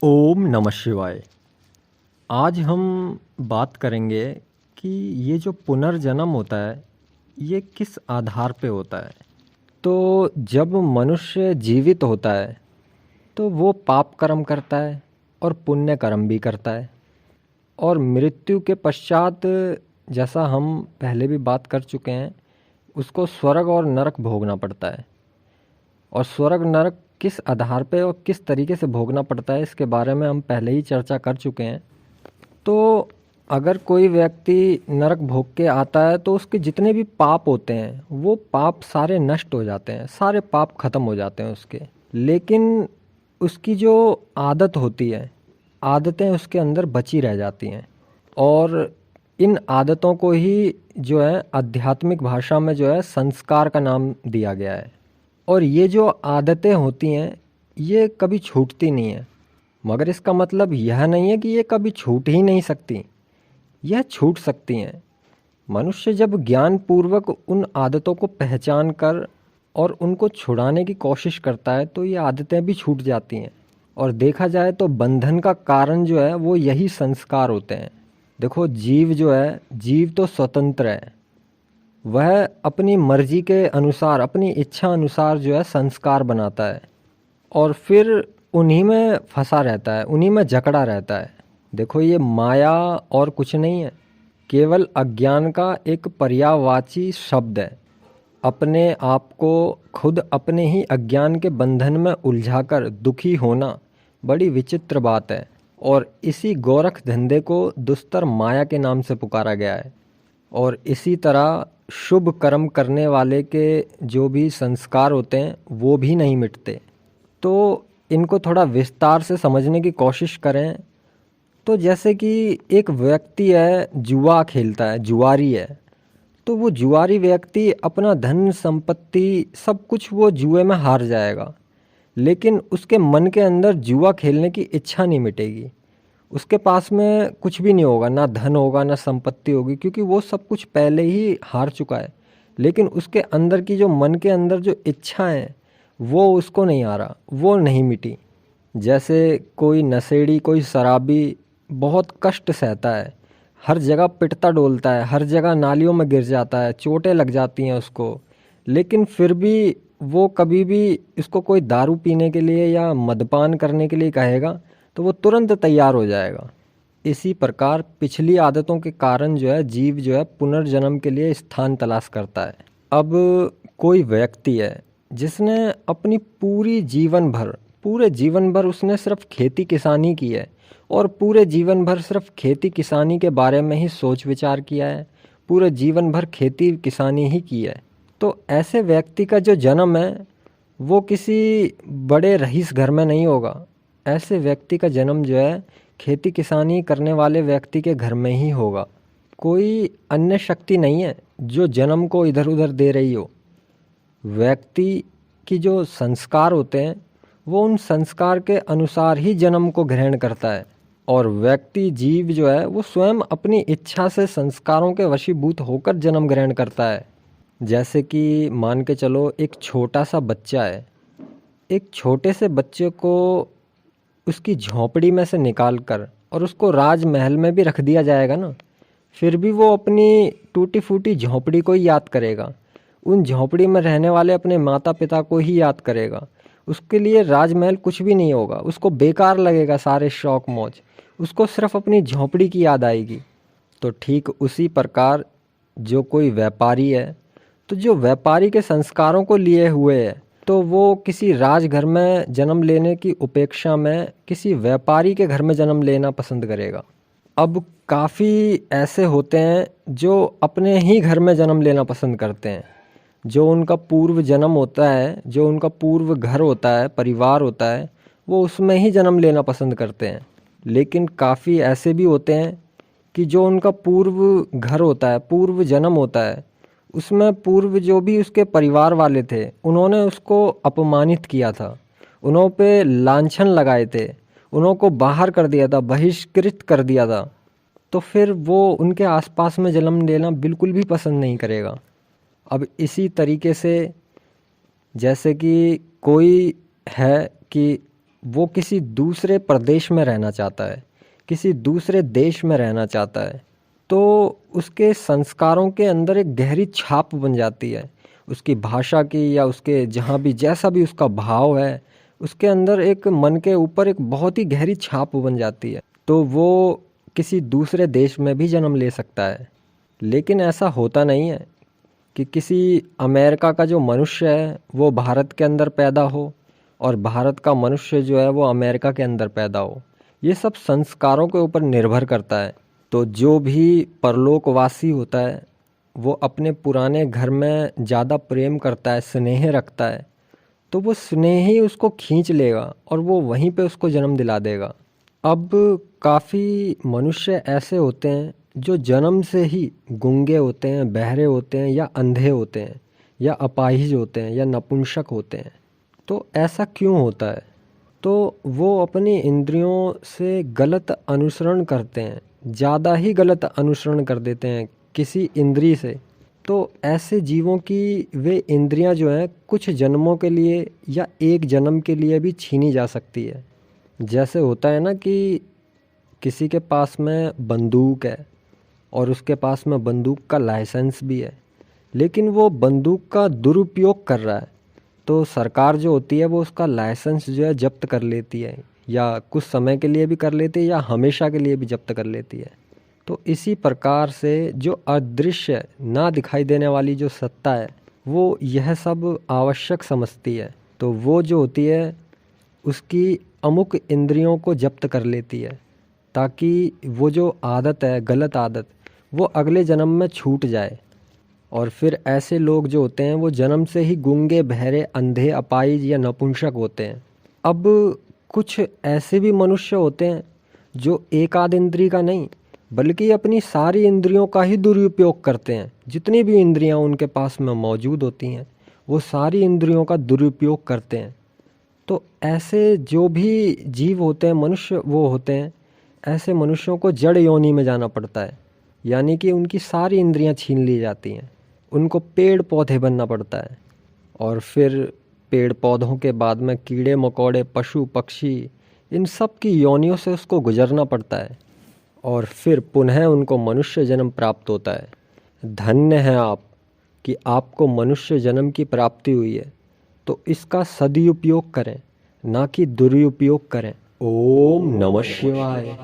ओम नमः शिवाय। आज हम बात करेंगे कि ये जो पुनर्जन्म होता है ये किस आधार पे होता है। तो जब मनुष्य जीवित होता है तो वो पाप कर्म करता है और पुण्य कर्म भी करता है, और मृत्यु के पश्चात, जैसा हम पहले भी बात कर चुके हैं, उसको स्वर्ग और नरक भोगना पड़ता है। और स्वर्ग नरक किस आधार पे और किस तरीके से भोगना पड़ता है इसके बारे में हम पहले ही चर्चा कर चुके हैं। तो अगर कोई व्यक्ति नरक भोग के आता है तो उसके जितने भी पाप होते हैं वो पाप सारे नष्ट हो जाते हैं, सारे पाप खत्म हो जाते हैं उसके। लेकिन उसकी जो आदत होती है, आदतें उसके अंदर बची रह जाती हैं। और इन आदतों को ही जो है आध्यात्मिक भाषा में जो है संस्कार का नाम दिया गया है। और ये जो आदतें होती हैं ये कभी छूटती नहीं है, मगर इसका मतलब यह नहीं है कि ये कभी छूट ही नहीं सकती। यह छूट सकती हैं। मनुष्य जब ज्ञान पूर्वक उन आदतों को पहचान कर और उनको छुड़ाने की कोशिश करता है तो ये आदतें भी छूट जाती हैं। और देखा जाए तो बंधन का कारण जो है वो यही संस्कार होते हैं। देखो, जीव जो है, जीव तो स्वतंत्र है। वह अपनी मर्जी के अनुसार, अपनी इच्छा अनुसार जो है संस्कार बनाता है और फिर उन्हीं में फंसा रहता है, उन्हीं में जकड़ा रहता है। देखो, ये माया और कुछ नहीं है, केवल अज्ञान का एक पर्यायवाची शब्द है। अपने आप को खुद अपने ही अज्ञान के बंधन में उलझाकर दुखी होना बड़ी विचित्र बात है। और इसी गोरख धंधे को दुस्तर माया के नाम से पुकारा गया है। और इसी तरह शुभ कर्म करने वाले के जो भी संस्कार होते हैं वो भी नहीं मिटते। तो इनको थोड़ा विस्तार से समझने की कोशिश करें तो जैसे कि एक व्यक्ति है, जुआ खेलता है, जुआरी है। तो वो जुआरी व्यक्ति अपना धन संपत्ति सब कुछ वो जुए में हार जाएगा, लेकिन उसके मन के अंदर जुआ खेलने की इच्छा नहीं मिटेगी। उसके पास में कुछ भी नहीं होगा, ना धन होगा ना संपत्ति होगी, क्योंकि वो सब कुछ पहले ही हार चुका है। लेकिन उसके अंदर की जो मन के अंदर जो इच्छा है वो उसको नहीं आ रहा, वो नहीं मिटी। जैसे कोई नशेड़ी, कोई शराबी बहुत कष्ट सहता है, हर जगह पिटता डोलता है, हर जगह नालियों में गिर जाता है, चोटें लग जाती हैं उसको, लेकिन फिर भी वो कभी भी इसको कोई दारू पीने के लिए या मदपान करने के लिए कहेगा तो वो तुरंत तैयार हो जाएगा। इसी प्रकार पिछली आदतों के कारण जो है जीव जो है पुनर्जन्म के लिए स्थान तलाश करता है। अब कोई व्यक्ति है जिसने अपनी पूरे जीवन भर उसने सिर्फ खेती किसानी की है और पूरे जीवन भर सिर्फ खेती किसानी के बारे में ही सोच विचार किया है, पूरे जीवन भर खेती किसानी ही की है। तो ऐसे व्यक्ति का जो जन्म है वो किसी बड़े रईस घर में नहीं होगा। ऐसे व्यक्ति का जन्म जो है खेती किसानी करने वाले व्यक्ति के घर में ही होगा। कोई अन्य शक्ति नहीं है जो जन्म को इधर उधर दे रही हो। व्यक्ति की जो संस्कार होते हैं वो उन संस्कार के अनुसार ही जन्म को ग्रहण करता है। और व्यक्ति जीव जो है वो स्वयं अपनी इच्छा से संस्कारों के वशीभूत होकर जन्म ग्रहण करता है। जैसे कि मान के चलो, एक छोटा सा बच्चा है। एक छोटे से बच्चे को उसकी झोंपड़ी में से निकाल कर और उसको राजमहल में भी रख दिया जाएगा ना, फिर भी वो अपनी टूटी फूटी झोंपड़ी को ही याद करेगा, उन झोंपड़ी में रहने वाले अपने माता पिता को ही याद करेगा। उसके लिए राजमहल कुछ भी नहीं होगा, उसको बेकार लगेगा सारे शौक मौज, उसको सिर्फ अपनी झोंपड़ी की याद आएगी। तो ठीक उसी प्रकार जो कोई व्यापारी है, तो जो व्यापारी के संस्कारों को लिए हुए है, तो वो किसी राजघर में जन्म लेने की उपेक्षा में किसी व्यापारी के घर में जन्म लेना पसंद करेगा। अब काफ़ी ऐसे होते हैं जो अपने ही घर में जन्म लेना पसंद करते हैं। जो उनका पूर्व जन्म होता है, जो उनका पूर्व घर होता है, परिवार होता है, वो उसमें ही जन्म लेना पसंद करते हैं। लेकिन काफ़ी ऐसे भी होते हैं कि जो उनका पूर्व घर होता है, पूर्व जन्म होता है, उसमें पूर्व जो भी उसके परिवार वाले थे उन्होंने उसको अपमानित किया था, उन्हों पे लांछन लगाए थे, उन्हों को बाहर कर दिया था, बहिष्कृत कर दिया था। तो फिर वो उनके आसपास में जन्म लेना बिल्कुल भी पसंद नहीं करेगा। अब इसी तरीके से जैसे कि कोई है कि वो किसी दूसरे प्रदेश में रहना चाहता है, किसी दूसरे देश में रहना चाहता है, तो उसके संस्कारों के अंदर एक गहरी छाप बन जाती है। उसकी भाषा की या उसके जहाँ भी जैसा भी उसका भाव है, उसके अंदर एक मन के ऊपर एक बहुत ही गहरी छाप बन जाती है। तो वो किसी दूसरे देश में भी जन्म ले सकता है। लेकिन ऐसा होता नहीं है कि किसी अमेरिका का जो मनुष्य है वो भारत के अंदर पैदा हो और भारत का मनुष्य जो है वो अमेरिका के अंदर पैदा हो। ये सब संस्कारों के ऊपर निर्भर करता है। तो जो भी परलोकवासी होता है वो अपने पुराने घर में ज़्यादा प्रेम करता है, स्नेह रखता है, तो वो स्नेह ही उसको खींच लेगा और वो वहीं पे उसको जन्म दिला देगा। अब काफ़ी मनुष्य ऐसे होते हैं जो जन्म से ही गूंगे होते हैं, बहरे होते हैं या अंधे होते हैं या अपाहिज होते हैं या नपुंसक होते हैं। तो ऐसा क्यों होता है? तो वो अपनी इंद्रियों से गलत अनुसरण करते हैं, ज़्यादा ही गलत अनुसरण कर देते हैं किसी इंद्री से। तो ऐसे जीवों की वे इंद्रियां जो हैं कुछ जन्मों के लिए या एक जन्म के लिए भी छीनी जा सकती है। जैसे होता है ना कि किसी के पास में बंदूक है और उसके पास में बंदूक का लाइसेंस भी है, लेकिन वो बंदूक का दुरुपयोग कर रहा है, तो सरकार जो होती है वो उसका लाइसेंस जो है जब्त कर लेती है, या कुछ समय के लिए भी कर लेती है या हमेशा के लिए भी जब्त कर लेती है। तो इसी प्रकार से जो अदृश्य ना दिखाई देने वाली जो सत्ता है वो यह सब आवश्यक समझती है। तो वो जो होती है उसकी अमुक इंद्रियों को जब्त कर लेती है, ताकि वो जो आदत है, गलत आदत, वो अगले जन्म में छूट जाए। और फिर ऐसे लोग जो होते हैं वो जन्म से ही गूंगे, बहरे, अंधे, अपाहिज या नपुंसक होते हैं। अब कुछ ऐसे भी मनुष्य होते हैं जो एक आध इंद्री का नहीं बल्कि अपनी सारी इंद्रियों का ही दुरुपयोग करते हैं। जितनी भी इंद्रियां उनके पास में मौजूद होती हैं वो सारी इंद्रियों का दुरुपयोग करते हैं। तो ऐसे जो भी जीव होते हैं, मनुष्य वो होते हैं, ऐसे मनुष्यों को जड़ योनि में जाना पड़ता है, यानी कि उनकी सारी इंद्रियां छीन ली जाती हैं। उनको पेड़ पौधे बनना पड़ता है और फिर पेड़ पौधों के बाद में कीड़े मकोड़े, पशु पक्षी, इन सब की योनियों से उसको गुजरना पड़ता है और फिर पुनः उनको मनुष्य जन्म प्राप्त होता है। धन्य हैं आप कि आपको मनुष्य जन्म की प्राप्ति हुई है। तो इसका सदुपयोग करें, ना कि दुरुपयोग करें। ओम नमः शिवाय।